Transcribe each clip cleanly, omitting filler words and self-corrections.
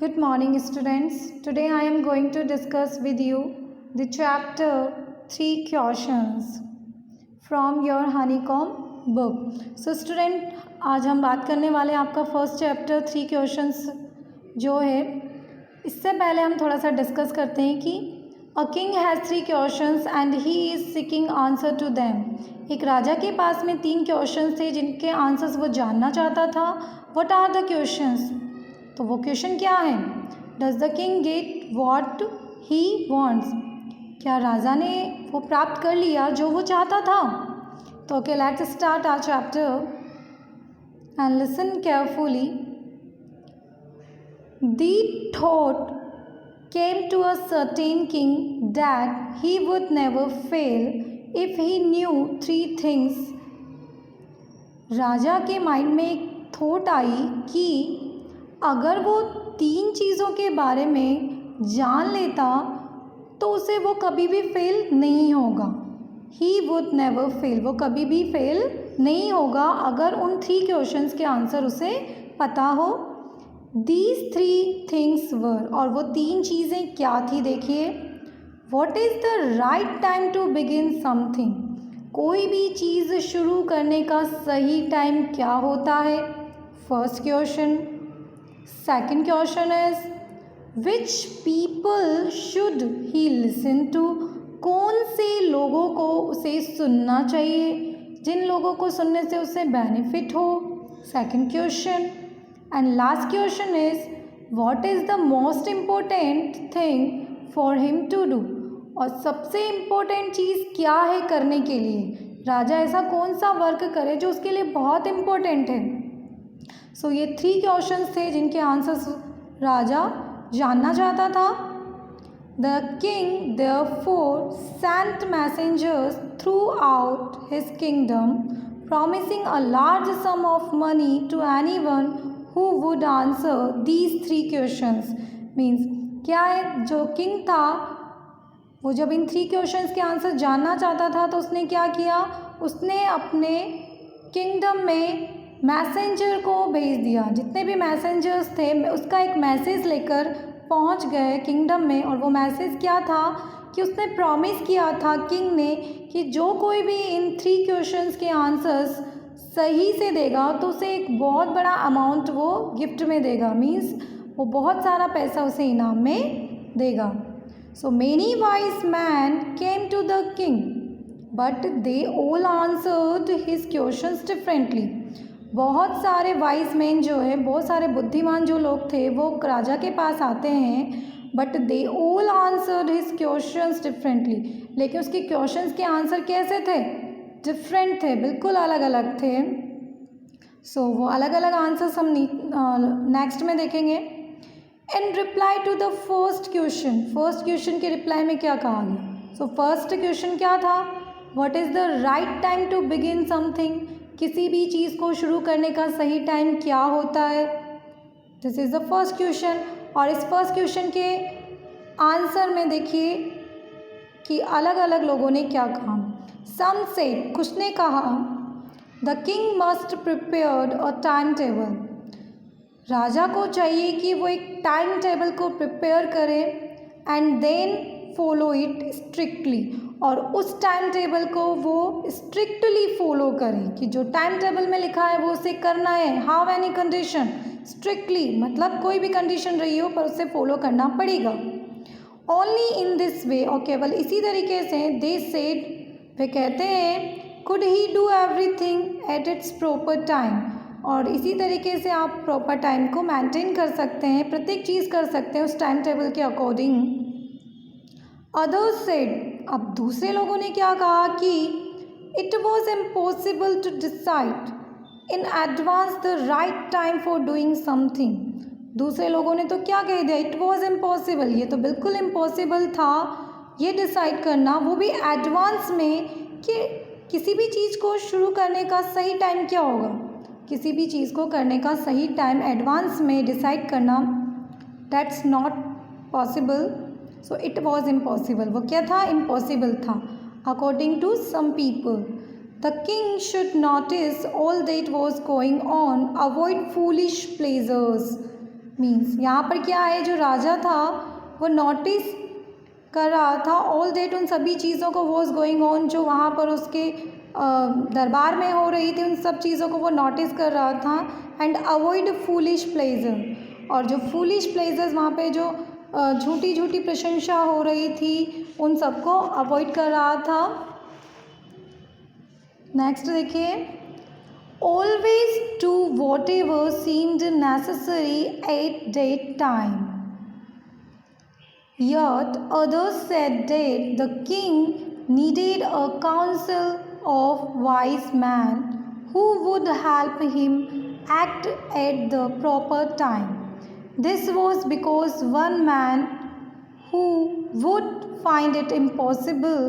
Good morning, students. Today I am going to discuss with you the chapter 3 questions from your honeycomb book. So, student, आज हम बात करने वाले हैं आपका फर्स्ट चैप्टर 3 क्वेश्चंस जो है. इससे पहले हम थोड़ा सा डिस्कस करते हैं कि a king has 3 questions and he is seeking answer to them. एक राजा के पास में 3 क्वेश्चंस थे जिनके आंसर्स वो जानना चाहता था. What are the questions? तो वो क्वेश्चन क्या है? Does the king get what he wants? क्या राजा ने वो प्राप्त कर लिया जो वो चाहता था? तो okay, let's start our chapter and listen carefully. The thought came to a certain king that he would never fail if he knew 3 things. राजा के माइंड में एक थॉट आई कि अगर वो 3 चीज़ों के बारे में जान लेता तो उसे वो कभी भी फेल नहीं होगा. He would never fail, वो कभी भी फेल नहीं होगा अगर उन 3 क्वेश्चंस के आंसर उसे पता हो. These 3 things were, और वो 3 चीज़ें क्या थी देखिए. What is the right time to begin something? कोई भी चीज़ शुरू करने का सही टाइम क्या होता है? First question. Second question is which people should he listen to? कौन से लोगों को उसे सुनना चाहिए, जिन लोगों को सुनने से उसे बेनिफिट हो? Second question. And last question is what is the most important thing for him to do? और सबसे इम्पोर्टेंट चीज़ क्या है करने के लिए? राजा ऐसा कौन सा वर्क करे जो उसके लिए बहुत इम्पोर्टेंट है? सो ये 3 क्वेश्चंस थे जिनके आंसर्स राजा जानना चाहता था. The king therefore sent messengers throughout his kingdom promising a large sum of money to anyone who would answer these 3 questions. Means क्या है, जो किंग था वो जब इन 3 क्वेश्चंस के आंसर जानना चाहता था तो उसने क्या किया, उसने अपने किंगडम में मैसेंजर को भेज दिया. जितने भी मैसेंजर्स थे उसका एक मैसेज लेकर पहुंच गए किंगडम में. और वो मैसेज क्या था कि उसने प्रॉमिस किया था किंग ने कि जो कोई भी इन 3 क्वेश्चंस के आंसर्स सही से देगा तो उसे एक बहुत बड़ा अमाउंट वो गिफ्ट में देगा. मीन्स वो बहुत सारा पैसा उसे इनाम में देगा. So many wise man came to the king but they all answered his questions differently. बहुत सारे वाइज मैन जो है, बहुत सारे बुद्धिमान जो लोग थे वो राजा के पास आते हैं. But they all answered his questions differently. लेकिन उसके क्वेश्चंस के आंसर कैसे थे? डिफरेंट थे, बिल्कुल अलग अलग थे. सो वो अलग अलग आंसर्स हम नेक्स्ट में देखेंगे. In reply to the first question के रिप्लाई में क्या कहा गया? सो फर्स्ट क्वेश्चन क्या था? What is the right time to begin something? किसी भी चीज़ को शुरू करने का सही टाइम क्या होता है? This is the first question. और इस फर्स्ट क्वेश्चन के आंसर में देखिए कि अलग अलग लोगों ने क्या कहा. सम सेड, कुछ ने कहा the king must prepared a time table. राजा को चाहिए कि वो एक टाइम टेबल को प्रिपेयर करे and then follow it strictly. और उस टाइम टेबल को वो स्ट्रिक्टली फॉलो करें कि जो टाइम टेबल में लिखा है वो उसे करना है. हाउ एनी कंडीशन, स्ट्रिक्टली मतलब कोई भी कंडीशन रही हो पर उसे फॉलो करना पड़ेगा. ओनली इन दिस वे, और केवल इसी तरीके से दे सेड, वे कहते हैं, could he do everything at its proper time. और इसी तरीके से आप प्रॉपर टाइम को मेंटेन कर सकते हैं, प्रत्येक चीज़ कर सकते हैं उस टाइम टेबल के अकॉर्डिंग. अदर्स सेड, अब दूसरे लोगों ने क्या कहा कि it was impossible to decide in advance the right time for doing something. दूसरे लोगों ने तो क्या कह दिया, इट वॉज इम्पॉसिबल, ये तो बिल्कुल इम्पॉसिबल था ये डिसाइड करना, वो भी एडवांस में, कि किसी भी चीज़ को शुरू करने का सही टाइम क्या होगा. किसी भी चीज़ को करने का सही टाइम एडवांस में डिसाइड करना, that's not possible. So it was impossible, वो क्या था, इम्पॉसिबल था. According to some people the king should notice all that was going on, avoid foolish pleasures. Means यहाँ पर क्या है, जो राजा था वो नोटिस कर रहा था ऑल दैट, उन सभी चीज़ों को, वॉज गोइंग ऑन, जो वहाँ पर उसके दरबार में हो रही थी, उन सब चीज़ों को वो नोटिस कर रहा था। एंड अवॉइड फूलिश प्लेजर, और जो फूलिश प्लेजर्स वहाँ पे जो झूठी झूठी प्रशंसा हो रही थी उन सबको अवॉइड कर रहा था। नेक्स्ट देखिए, always do what ever seemed necessary at that time, yet others said that the king needed a council of wise men who would help him act at the proper time. This was because one man who would find it impossible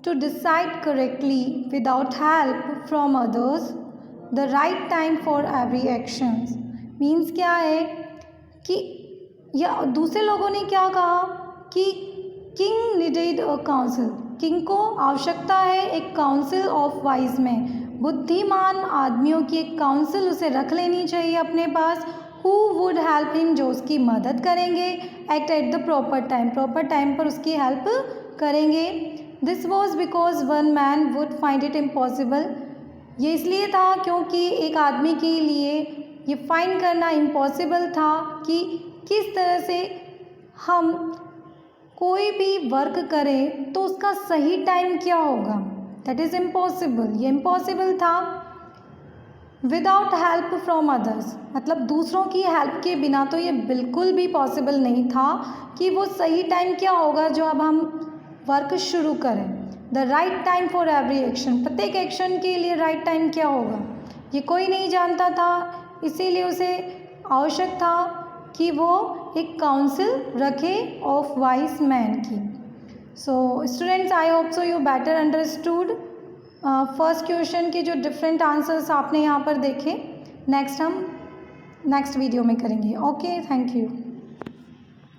to decide correctly without help from others the right time for every action. Means क्या है कि या दूसरे लोगों ने क्या कहा कि king needed a council, king को आवश्यकता है एक काउंसिल ऑफ वाइज में, बुद्धिमान आदमियों की एक काउंसिल उसे रख लेनी चाहिए अपने पास, हु वुड हेल्प हिम, जो उसकी मदद करेंगे, act at the proper time, proper time पर उसकी हेल्प करेंगे। This was because one man would find it impossible, ये इसलिए था क्योंकि एक आदमी के लिए ये फाइंड करना इम्पॉसिबल था कि किस तरह से हम कोई भी वर्क करें तो उसका सही टाइम क्या होगा, दैट इज़ इम्पॉसिबल, ये इम्पॉसिबल था। विदाउट हेल्प फ्रॉम अदर्स, मतलब दूसरों की हेल्प के बिना तो ये बिल्कुल भी पॉसिबल नहीं था कि वो सही टाइम क्या होगा जो अब हम वर्क शुरू करें। The right time for every action, प्रत्येक एक्शन के लिए राइट टाइम क्या होगा ये कोई नहीं जानता था, इसीलिए उसे आवश्यक था कि वो एक काउंसिल रखे ऑफ वाइज मैन की। So students, I hope so you better understood first question के जो डिफरेंट आंसर्स आपने यहाँ पर देखे। नेक्स्ट हम नेक्स्ट वीडियो में करेंगे। Okay, thank you.